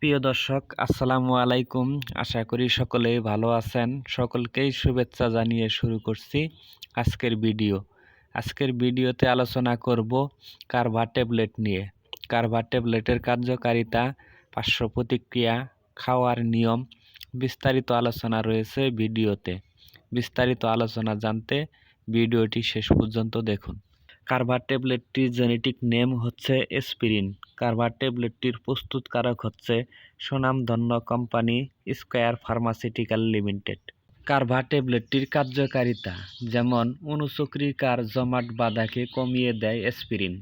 প্রিয় দর্শক, আসসালামু আলাইকুম। আশা করি সকলেই ভালো আছেন। সকলকেই শুভেচ্ছা জানিয়ে শুরু করছি আজকের ভিডিও। আজকের ভিডিওতে আলোচনা করব কার্ভা ট্যাবলেট নিয়ে। কার্ভা ট্যাবলেটের কার্যকারিতা, পার্শ্ব প্রতিক্রিয়া, খাওয়ার নিয়ম বিস্তারিত আলোচনা রয়েছে ভিডিওতে। বিস্তারিত আলোচনা জানতে ভিডিওটি শেষ পর্যন্ত দেখুন। কার্ভা ট্যাবলেটটির জেনেটিক নেম হচ্ছে অ্যাসপিরিন। কার্ভা ট্যাবলেটটির প্রস্তুতকারক হচ্ছে স্বনামধন্য কোম্পানি স্কয়ার ফার্মাসিউটিক্যাল লিমিটেড। কার্ভা ট্যাবলেটটির কার্যকারিতা যেমন অনুচক্রিকার জমাট বাঁধাকে কমিয়ে দেয় অ্যাসপিরিন,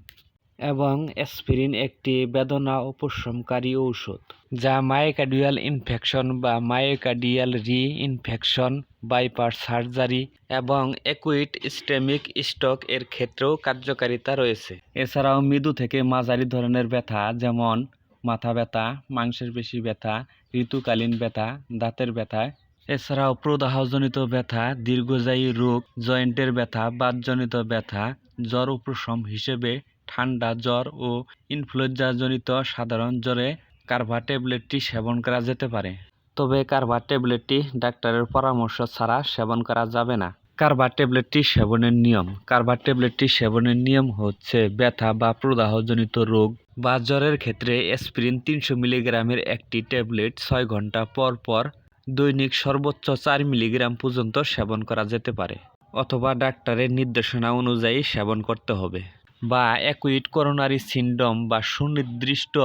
এবং অ্যাসপিরিন একটি বেদনা উপশমকারী ঔষধ যা মায়োকার্ডিয়াল ইনফেকশন বা মায়োকার্ডিয়াল রি-ইনফেকশন, বাইপাস সার্জারি এবং অ্যাকুইট ইসকেমিক স্ট্রোক এর ক্ষেত্রেও কার্যকারিতা রয়েছে। এছাড়াও মৃদু থেকে মাঝারি ধরনের ব্যথা যেমন মাথা ব্যথা, মাংসের পেশি ব্যথা, ঋতুকালীন ব্যথা, দাঁতের ব্যথা, এছাড়াও প্রদাহজনিত ব্যথা, দীর্ঘস্থায়ী রোগ, জয়েন্টের ব্যথা, বাতজনিত ব্যথা, জ্বর উপশম হিসেবে ঠান্ডা জ্বর ও ইনফ্লুয়েঞ্জাজনিত সাধারণ জ্বরে কার্ভা ট্যাবলেটটি সেবন করা যেতে পারে। তবে কার্ভা ট্যাবলেটটি ডাক্তারের পরামর্শ ছাড়া সেবন করা যাবে না। কার্ভা ট্যাবলেটটি সেবনের নিয়ম। কার্ভা ট্যাবলেটটি সেবনের নিয়ম হচ্ছে ব্যথা বা প্রদাহজনিত রোগ বা জ্বরের ক্ষেত্রে অ্যাসপিরিন 300 মিলিগ্রামের একটি ট্যাবলেট 6 ঘন্টা পর পর দৈনিক সর্বোচ্চ 4 মিলিগ্রাম পর্যন্ত সেবন করা যেতে পারে, অথবা ডাক্তারের নির্দেশনা অনুযায়ী সেবন করতে হবে। বা অ্যাকুইট করোনারি সিনড্রোম বা সুনির্দিষ্ট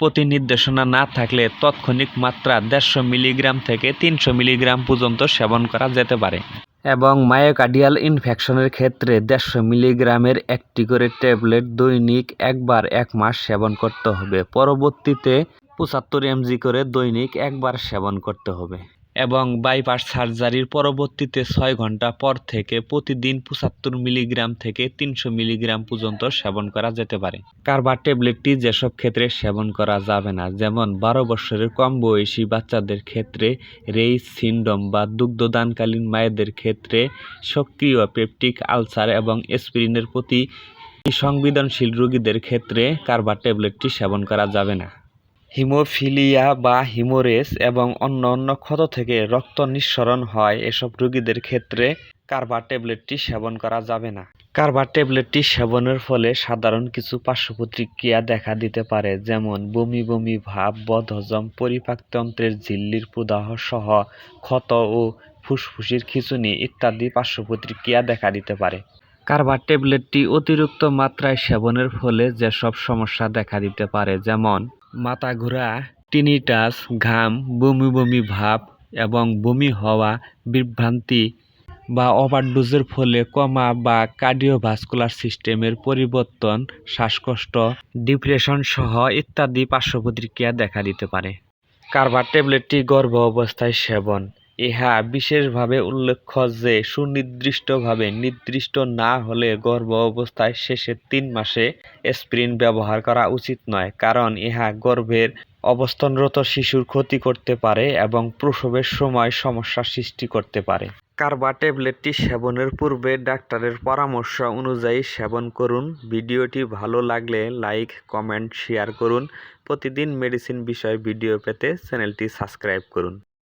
প্রতিনির্দেশনা না থাকলে তাৎক্ষণিক মাত্রা 150 মিলিগ্রাম থেকে 300 মিলিগ্রাম পর্যন্ত সেবন করা যেতে পারে। এবং মায়োকার্ডিয়াল ইনফেকশনের ক্ষেত্রে 150 মিলিগ্রামের একটি করে ট্যাবলেট দৈনিক একবার 1 মাস সেবন করতে হবে। পরবর্তীতে 75 mg করে দৈনিক একবার সেবন করতে হবে। এবং বাইপাস সার্জারির পরবর্তীতে 6 ঘন্টা পর থেকে প্রতিদিন 75 মিলিগ্রাম থেকে 300 মিলিগ্রাম পর্যন্ত সেবন করা যেতে পারে। কার্ভা ট্যাবলেটটি যেসব ক্ষেত্রে সেবন করা যাবে না, যেমন 12 বছরের কম বয়সী বাচ্চাদের ক্ষেত্রে, রেইস সিনড্রোম বা দুগ্ধদানকালীন মায়েদের ক্ষেত্রে, সক্রিয় পেপটিক আলসার এবং অ্যাসপিরিনের প্রতি সংবেদনশীল রোগীদের ক্ষেত্রে কার্ভা ট্যাবলেটটি সেবন করা যাবে না। হিমোফিলিয়া বা হিমোরেজ এবং অন্যান্য ক্ষত থেকে রক্ত নিঃসরণ হয় এসব রোগীদের ক্ষেত্রে কার্ভা ট্যাবলেটটি সেবন করা যাবে না। কার্ভা ট্যাবলেটটি সেবনের ফলে সাধারণ কিছু পার্শ্ব প্রতিক্রিয়া দেখা দিতে পারে, যেমন বমি বমি ভাব, বদহজম, পরিপাকতন্ত্রের ঝিল্লির প্রদাহ সহ ক্ষত ও ফুসফুসের খিঁচুনি ইত্যাদি পার্শ্ব প্রতিক্রিয়া দেখা দিতে পারে। কার্ভা ট্যাবলেটটি অতিরিক্ত মাত্রায় সেবনের ফলে যেসব সমস্যা দেখা দিতে পারে, যেমন মাথা ঘোরা, টিনিটাস, ঘাম, বমি বমি ভাব এবং বমি হওয়া, বিভ্রান্তি বা ওভারডোজের ফলে কমা বা কার্ডিওভাস্কুলার সিস্টেমের পরিবর্তন, শ্বাসকষ্ট, ডিপ্রেশন সহ ইত্যাদি পার্শ্ব প্রতিক্রিয়া দেখা দিতে পারে। কার্ভা ট্যাবলেটটি গর্ভ অবস্থায় সেবন। ইহা বিশেষভাবে উল্লেখ্য যে সুনির্দিষ্টভাবে নির্দিষ্ট না হলে গর্ভ অবস্থায় শেষের 3 মাসে অ্যাসপিরিন ব্যবহার করা উচিত নয়, কারণ ইহা গর্ভের অবস্থানরত শিশুর ক্ষতি করতে পারে এবং প্রসবের সময় সমস্যা সৃষ্টি করতে পারে। কার্ভা ট্যাবলেটটি সেবনের পূর্বে ডাক্তারের পরামর্শ অনুযায়ী সেবন করুন। ভিডিওটি ভালো লাগলে লাইক, কমেন্ট, শেয়ার করুন। প্রতিদিন মেডিসিন বিষয়ে ভিডিও পেতে চ্যানেলটি সাবস্ক্রাইব করুন।